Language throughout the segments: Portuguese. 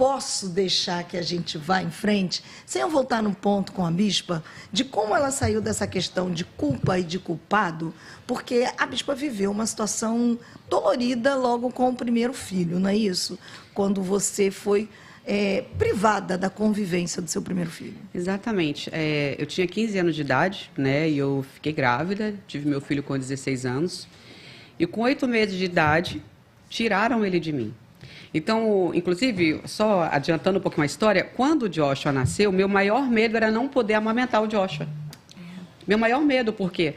posso deixar que a gente vá em frente, sem eu voltar no ponto com a bispa, de como ela saiu dessa questão de culpa e de culpado, porque a bispa viveu uma situação dolorida logo com o primeiro filho, não é isso? Quando você foi privada da convivência do seu primeiro filho. Exatamente. Eu tinha 15 anos de idade, né, e eu fiquei grávida, tive meu filho com 16 anos, e com 8 meses de idade, tiraram ele de mim. Então, inclusive, só adiantando um pouquinho a história, quando o Joshua nasceu, meu maior medo era não poder amamentar o Joshua. Meu maior medo, por quê?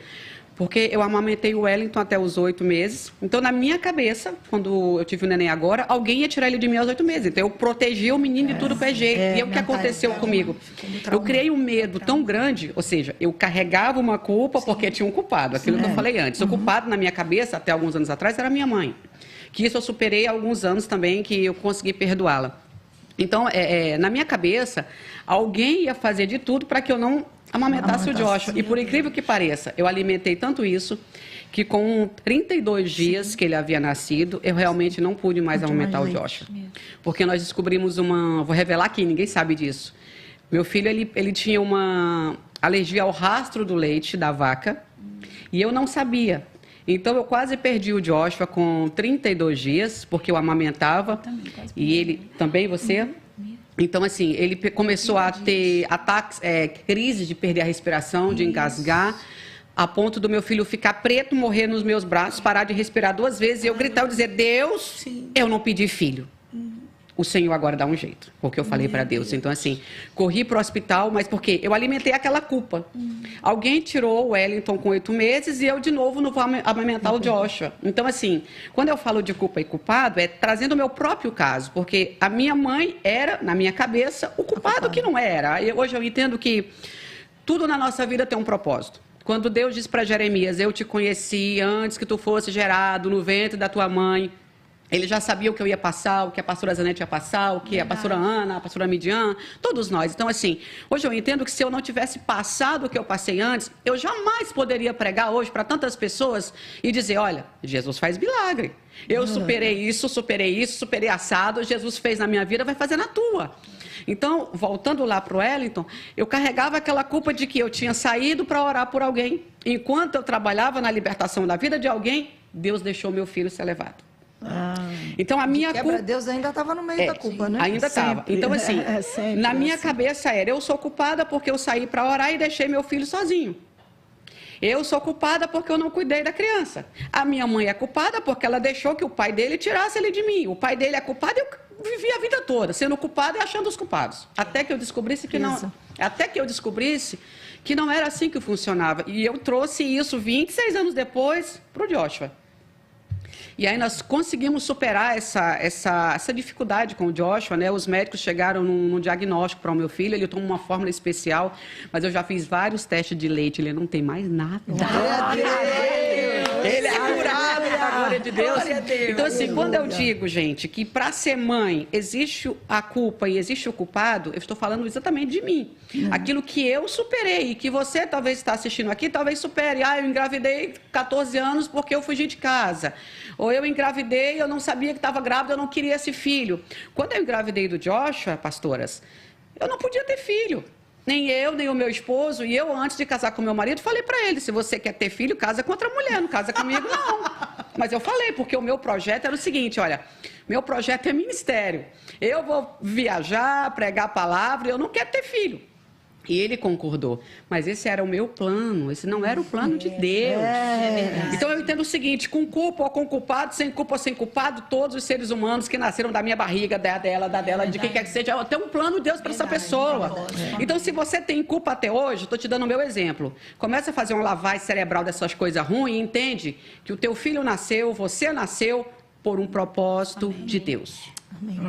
Porque eu amamentei o Wellington até os 8 meses. Então, na minha cabeça, quando eu tive o neném agora, alguém ia tirar ele de mim aos 8 meses. Então, eu protegia o menino de tudo que é jeito. E é o que aconteceu comigo. Eu criei um medo tão grande, ou seja, eu carregava uma culpa porque tinha um culpado, aquilo que eu falei antes. O culpado, na minha cabeça, até alguns anos atrás, era minha mãe. Que isso eu superei há alguns anos também, que eu consegui perdoá-la. Então, na minha cabeça, alguém ia fazer de tudo para que eu não amamentasse o Joshua. E por incrível que pareça, eu alimentei tanto isso, que com 32 dias que ele havia nascido, eu realmente não pude mais amamentar o Joshua. Porque nós descobrimos vou revelar aqui, ninguém sabe disso. Meu filho, ele tinha uma alergia ao rastro do leite da vaca, e eu não sabia. Então, eu quase perdi o Joshua com 32 dias, porque eu amamentava. E ele, também você? Então, assim, ele começou a ter ataques, crises de perder a respiração, de engasgar, a ponto do meu filho ficar preto, morrer nos meus braços, parar de respirar 2 vezes, e eu gritar e dizer, Deus, eu não pedi filho. O Senhor agora dá um jeito, porque eu falei para Deus. Então, assim, corri para o hospital, mas por quê? Eu alimentei aquela culpa. Alguém tirou o Wellington com 8 meses e eu, de novo, não vou amamentar o Joshua. Então, assim, quando eu falo de culpa e culpado, é trazendo o meu próprio caso, porque a minha mãe era, na minha cabeça, o culpado que não era. Hoje eu entendo que tudo na nossa vida tem um propósito. Quando Deus diz para Jeremias, eu te conheci antes que tu fosse gerado no ventre da tua mãe, ele já sabia o que eu ia passar, o que a pastora Zanete ia passar, o que a pastora Ana, a pastora Midian, todos nós. Então, assim, hoje eu entendo que se eu não tivesse passado o que eu passei antes, eu jamais poderia pregar hoje para tantas pessoas e dizer, olha, Jesus faz milagre. Eu superei isso, superei assado, Jesus fez na minha vida, vai fazer na tua. Então, voltando lá para o Wellington, eu carregava aquela culpa de que eu tinha saído para orar por alguém. Enquanto eu trabalhava na libertação da vida de alguém, Deus deixou meu filho ser levado. Então, a minha culpa... Deus ainda estava no meio da culpa, né? Ainda estava. Então, assim, na minha cabeça era, eu sou culpada porque eu saí para orar e deixei meu filho sozinho. Eu sou culpada porque eu não cuidei da criança. A minha mãe é culpada porque ela deixou que o pai dele tirasse ele de mim. O pai dele é culpado e eu vivi a vida toda sendo culpada e achando os culpados. Até que eu descobrisse que não... Até que eu descobrisse que não era assim que funcionava. E eu trouxe isso 26 anos depois para o Joshua. E aí nós conseguimos superar essa dificuldade com o Joshua, né? Os médicos chegaram num diagnóstico para o meu filho, ele toma uma fórmula especial, mas eu já fiz vários testes de leite, ele não tem mais nada. Ele é curado, da glória de Deus. Então, assim, quando eu digo, gente, que para ser mãe existe a culpa e existe o culpado, eu estou falando exatamente de mim. Aquilo que eu superei e que você talvez está assistindo aqui, talvez supere. Eu engravidei 14 anos porque eu fugi de casa. Ou eu engravidei, eu não sabia que estava grávida, eu não queria esse filho. Quando eu engravidei do Joshua, pastoras, eu não podia ter filho. Nem eu, nem o meu esposo. E eu, antes de casar com meu marido, falei para ele, se você quer ter filho, casa com outra mulher, não casa comigo, não. Mas eu falei, porque o meu projeto era o seguinte, olha, meu projeto é ministério. Eu vou viajar, pregar a palavra, eu não quero ter filho. E ele concordou. Mas esse era o meu plano, esse não era o plano de Deus. Então eu entendo o seguinte, com culpa ou com culpado, sem culpa ou sem culpado, todos os seres humanos que nasceram da minha barriga, da dela, de quem quer que seja, tem um plano de Deus para essa pessoa. Então, se você tem culpa até hoje, estou te dando o meu exemplo. Começa a fazer uma lavagem cerebral dessas coisas ruins e entende que o teu filho nasceu, você nasceu por um propósito de Deus. Amém.